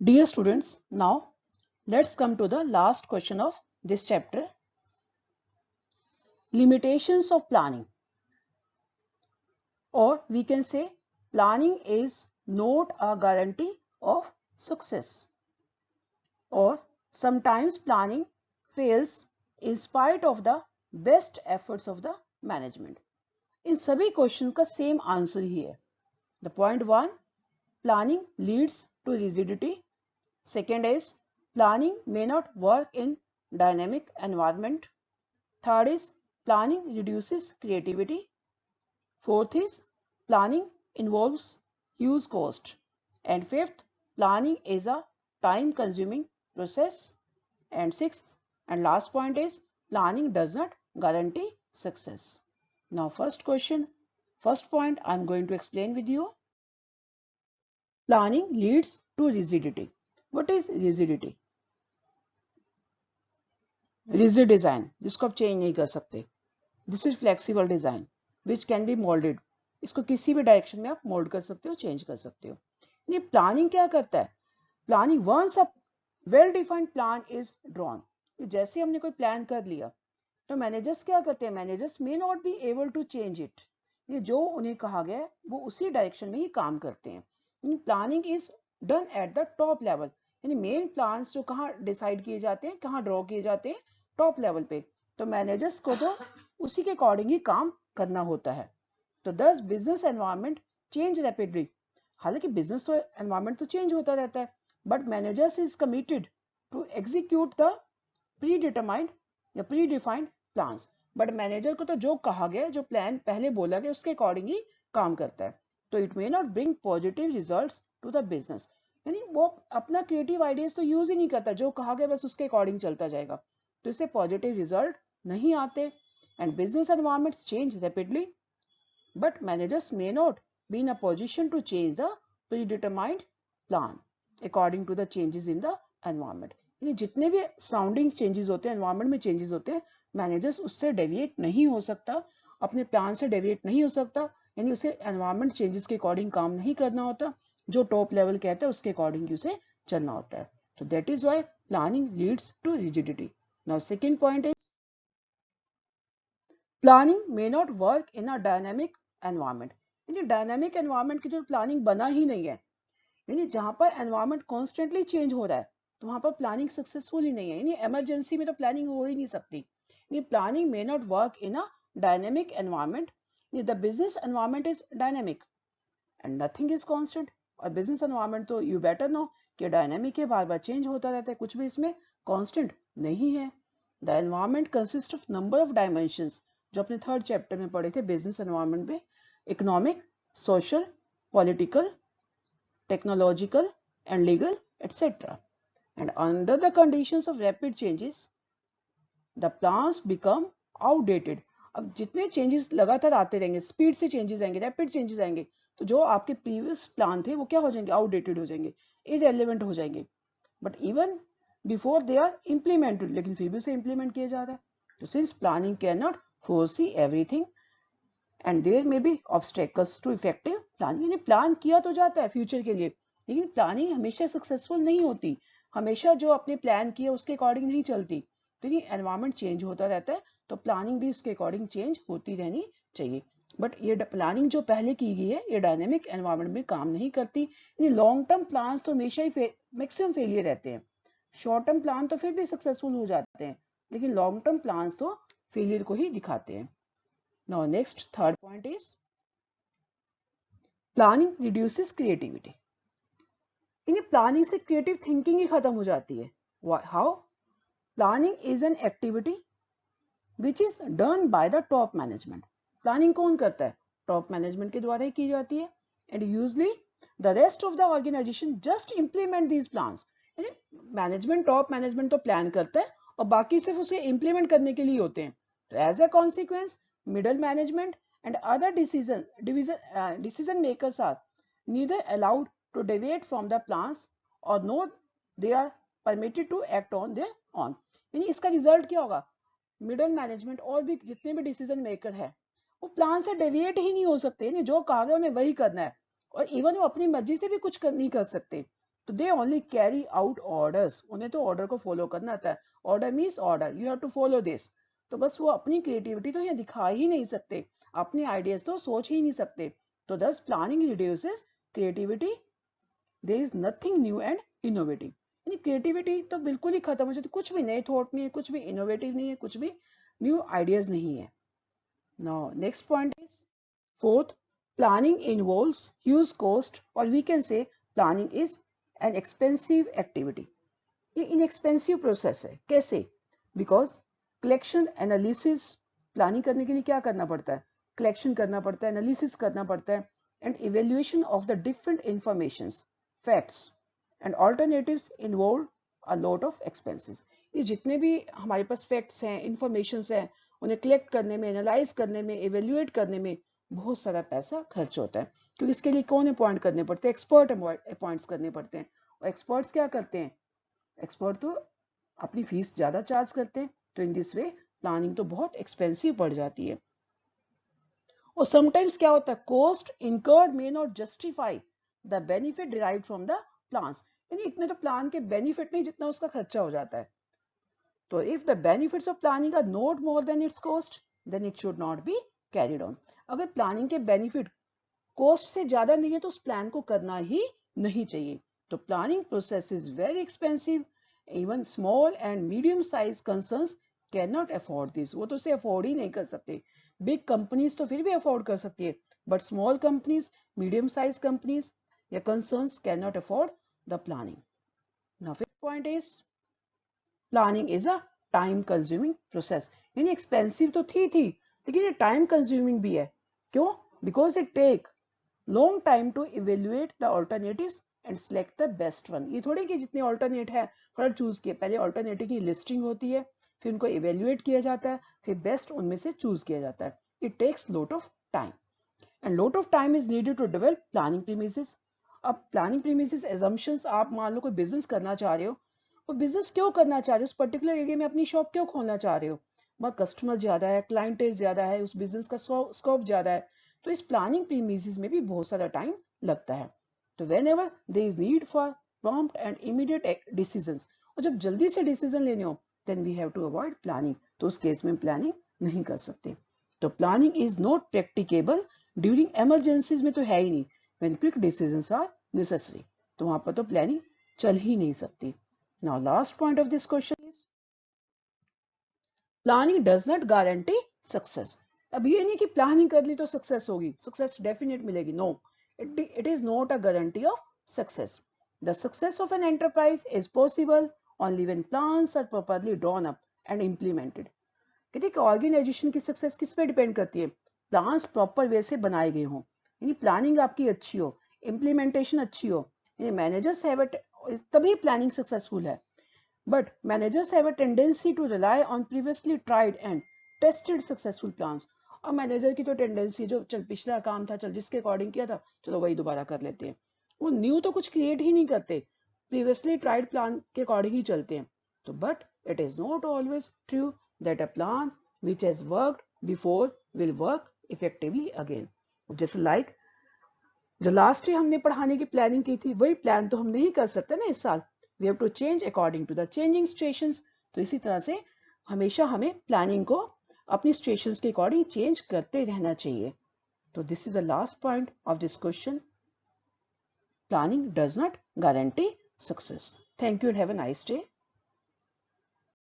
Dear students, now let's come to the last question of this chapter. Limitations of planning. Or we can say planning is not a guarantee of success. Or sometimes planning fails in spite of the best efforts of the management. इन सभी questions का same answer ही है. The point 1, planning leads to rigidity. Second is planning may not work in dynamic environment. Third is planning reduces creativity. Fourth is planning involves huge cost. And fifth, planning is a time consuming process. And sixth and last point is planning does not guarantee success. Now first question, first point I am going to explain with you. Planning leads to rigidity. What is rigidity? Rigid design जिसको आप change नहीं कर सकते. This is flexible design which can be molded. इसको किसी भी direction में आप मोल्ड कर सकते हो, चेंज कर सकते हो. ये प्लानिंग क्या करता है? Planning once a well defined plan is drawn. जैसे हमने कोई प्लान कर लिया तो मैनेजर्स क्या करते हैं? Managers may not be able to change it. ये जो उन्हें कहा गया है वो उसी डायरेक्शन में ही काम करते हैं. Planning is done at the top level. यानी मेन प्लान्स जो कहाँ डिसाइड किए जाते हैं, कहाँ ड्रॉ किए जाते हैं, टॉप लेवल पे. तो मैनेजर्स को तो उसी के अकॉर्डिंग ही काम करना होता है. तो this business environment change rapidly. हालांकि बिजनेस तो एनवायरनमेंट तो चेंज होता रहता है, but managers is committed to execute the predetermined या predefined plans. But manager को तो जो कहा गया, जो प्लान पहले बोला गया उसके अकॉर्डिंग ही काम करता है. तो it may not bring positive results to the business. यानी वो अपना क्रिएटिव आइडियाज तो यूज ही नहीं करता, जो कहा गया बस उसके अकॉर्डिंग चलता जाएगा. तो इससे पॉजिटिव रिजल्ट नहीं आते. And business environment change rapidly, but managers may not be in a position to change the predetermined plan according to the changes in the environment. यानी जितने भी सराउंडिंग चेंजेस होते हैं, एनवायरनमेंट में चेंजेस होते हैं, मैनेजर्स उससे डेविएट नहीं हो सकता, अपने प्लान से डेविएट नहीं हो सकता. यानी उसे एनवायरनमेंट चेंजेस के अकॉर्डिंग काम नहीं करना होता, जो टॉप लेवल कहता है उसके अकॉर्डिंग उसे चलना होता है. तो that is why planning leads to rigidity. Now second point is planning may not work in a dynamic environment. यानी डायनामिक एनवायरनमेंट की जो प्लानिंग बना ही नहीं है, यानी जहां पर एनवायरनमेंट कॉन्स्टेंटली चेंज हो रहा है, तो वहां पर प्लानिंग सक्सेसफुल ही नहीं है. यानी इमरजेंसी में तो प्लानिंग हो ही नहीं सकती. यानी planning may not work in a dynamic environment. The business environment is dynamic and nothing is constant. और बिजनेस एनवायरनमेंट तो यू बेटर नो कि डायनामिक है, बार बार चेंज होता रहता है, कुछ भी इसमें कांस्टेंट नहीं है. The environment consist of number of dimensions, जो अपने थर्ड चैप्टर में पढ़े थे बिजनेस एनवायरनमेंट में. Economic, social, political, technological and legal, etc. And under the conditions of rapid changes, the plans become outdated. अब जितने चेंजेस लगातार आते रहेंगे, स्पीड से चेंजेस आएंगे, रैपिड चेंजेस आएंगे, तो जो आपके प्रीवियस प्लान थे वो क्या हो जाएंगे? आउटडेटेड हो जाएंगे, इररेलेवेंट हो जाएंगे. But even before they are implemented, लेकिन फिर भी उसे इम्प्लीमेंट किया जा रहा है. तो since planning can not foresee everything and there may be obstacles to effective planning. यानी प्लान किया तो जाता है फ्यूचर के लिए, लेकिन प्लानिंग हमेशा सक्सेसफुल नहीं होती. हमेशा जो अपने प्लान किए उसके अकॉर्डिंग नहीं चलती. तो ये एनवायरनमेंट चेंज होता रहता है, तो प्लानिंग भी उसके अकॉर्डिंग चेंज होती रहनी चाहिए. बट ये प्लानिंग जो पहले की गई है ये डायनेमिक एनवायरनमेंट में काम नहीं करती. ये लॉन्ग टर्म प्लान्स तो हमेशा ही मैक्सिमम फेलियर रहते हैं. शॉर्ट टर्म प्लान तो फिर भी सक्सेसफुल हो जाते हैं, लेकिन लॉन्ग टर्म प्लान्स तो फेलियर को ही दिखाते हैं. Now next third point is planning reduces creativity. In planning से क्रिएटिव थिंकिंग ही खत्म हो जाती है. How? Planning is an activity which is done by the top management. Planning कौन करता है? टॉप मैनेजमेंट के द्वारा ही की जाती है. And usually the rest of the organisation just implement these plans. Management, top management तो प्लान करता है और बाकी सिर्फ उसे इंप्लीमेंट करने के लिए होते हैं. तो as a consequence middle management and other decision makers are neither allowed to deviate from the plans or nor they are permitted to act on their own. यानी इसका रिजल्ट क्या होगा? मिडल मैनेजमेंट और भी जितने भी डिसीजन मेकर है वो प्लान से डेविएट ही नहीं हो सकते. यानी जो कहा गया उन्हें वही करना है, और इवन वो अपनी मर्जी से भी कुछ नहीं कर सकते. तो they only carry out orders, उन्हें तो ऑर्डर को फॉलो करना आता है. Order means order, you have to follow this. तो बस वो अपनी क्रिएटिविटी तो यहाँ दिखा ही नहीं सकते, अपने आइडियाज तो सोच ही नहीं सकते. तो this planning reduces creativity. There is nothing new and innovative. यानी क्रिएटिविटी तो बिल्कुल ही खत्म हो जाती, कुछ भी नए थॉट नहीं है, कुछ भी इनोवेटिव नहीं है, कुछ भी न्यू आइडियाज नहीं है. Now next point is fourth, planning involves huge cost, or we can say planning is an expensive activity. ये inexpensive process है. कैसे? Because collection analysis, प्लानिंग करने के लिए क्या करना पड़ता है? collection करना पड़ता है, analysis करना पड़ता है, and evaluation of the different informations, facts and alternatives involve a lot of expenses. ये जितने भी हमारे पास facts हैं, informations हैं, उन्हें collect करने में, analyze करने में, evaluate करने में बहुत सारा पैसा खर्च होता है. क्योंकि इसके लिए कौन अपॉइंट करने पड़ते हैं? एक्सपर्ट अपॉइंट्स करने पड़ते हैं. और एक्सपर्ट्स क्या करते हैं? एक्सपर्ट तो अपनी फीस ज्यादा चार्ज करते हैं. तो इन दिस वे प्लानिंग तो बहुत एक्सपेंसिव पड़ जाती है. और समटाइम्स क्या होता है? Cost incurred may not justify the benefit derived from the plans. यानी इतने तो प्लान के बेनिफिट नहीं जितना उसका खर्चा हो जाता है. तो if the benefits of planning are not more than its cost, then it should not be carried on. अगर प्लानिंग के बेनिफिट कॉस्ट से ज्यादा नहीं है तो उस प्लान को करना ही नहीं चाहिए. तो planning process is very expensive. Even small and medium size concerns can not afford this. वो तो उसे अफोर्ड ही नहीं कर सकते. बिग कंपनीज तो फिर भी अफोर्ड कर सकती है, but small companies, medium size companies या concerns can not afford the planning. Now fifth point is planning is a time consuming process. यानी एक्सपेंसिव तो थी लेकिन ये टाइम कंज्यूमिंग भी है. क्यों? Because it take long time to evaluate the alternatives and select the best one. ये थोड़ी कि जितने ऑल्टरनेट है फटाफट चूज किए. पहले ऑल्टरनेटिव की लिस्टिंग होती है, फिर उनको इवेल्युएट किया जाता है, फिर बेस्ट उनमें से चूज किया जाता है. It takes lot of time and lot of time is needed to develop planning premises. अब प्लानिंग प्रीमिसेस एजम्पशंस, आप मान लो कोई बिजनेस करना चाह रहे हो. वो बिजनेस क्यों करना चाह रहे हो? उस पर्टिकुलर एरिया में अपनी शॉप क्यों खोलना चाह रहे हो? वहाँ कस्टमर ज्यादा है, क्लाइंटेज ज्यादा है, उस बिजनेस का स्कोप ज्यादा है. तो इस प्लानिंग प्रीमिसेस में भी बहुत सारा टाइम लगता है. तो whenever there is need for prompt and immediate decisions, और जब जल्दी से डिसीजन लेने हो, then we have to avoid planning. तो उस केस में प्लानिंग नहीं कर सकते. तो planning is not practicable during emergencies में तो है ही नहीं. when quick decisions are necessary, तो वहां पर तो प्लानिंग चल ही नहीं सकती. Now last point of this question is planning does not guarantee success. अब ये नहीं कि प्लानिंग कर ली तो सक्सेस होगी, सक्सेस डेफिनेट मिलेगी. No, it is not a guarantee of success. The success of an enterprise is possible only when plans are properly drawn up and implemented. कहते हैं कि ऑर्गेनाइजेशन की सक्सेस किस पे डिपेंड करती है? प्लान्स प्रॉपर वे से बनाए गए हों, यानी प्लानिंग आपकी अच्छी हो, इम्प्लीमेंटेशन अच्छी हो. यानी मैनेजर्स हैव तभी प्लानिंग सक्सेसफुल है. But managers have a tendency to rely on previously tried and tested successful plans. और मैनेजर की तो टेंडेंसी जो चल पिछला काम था, चल जिसके अकॉर्डिंग किया था, चलो वही दोबारा कर लेते हैं. वो न्यू तो कुछ क्रिएट ही नहीं करते, प्रीवियसली ट्राइड प्लान के अकॉर्डिंग ही चलते हैं. तो but it is not always true that a plan which has worked before will work effectively again. जैसे लाइक जो लास्ट ईयर हमने पढ़ाने की प्लानिंग की थी, वही प्लान तो हम नहीं कर सकते ना इस साल. We have to change according to the changing situations. तो इसी तरह से हमेशा हमें प्लानिंग को अपनी सिचुएशंस के अकॉर्डिंग चेंज करते रहना चाहिए. तो this is the last point of this question. Planning does not guarantee success. Thank you and have a nice day.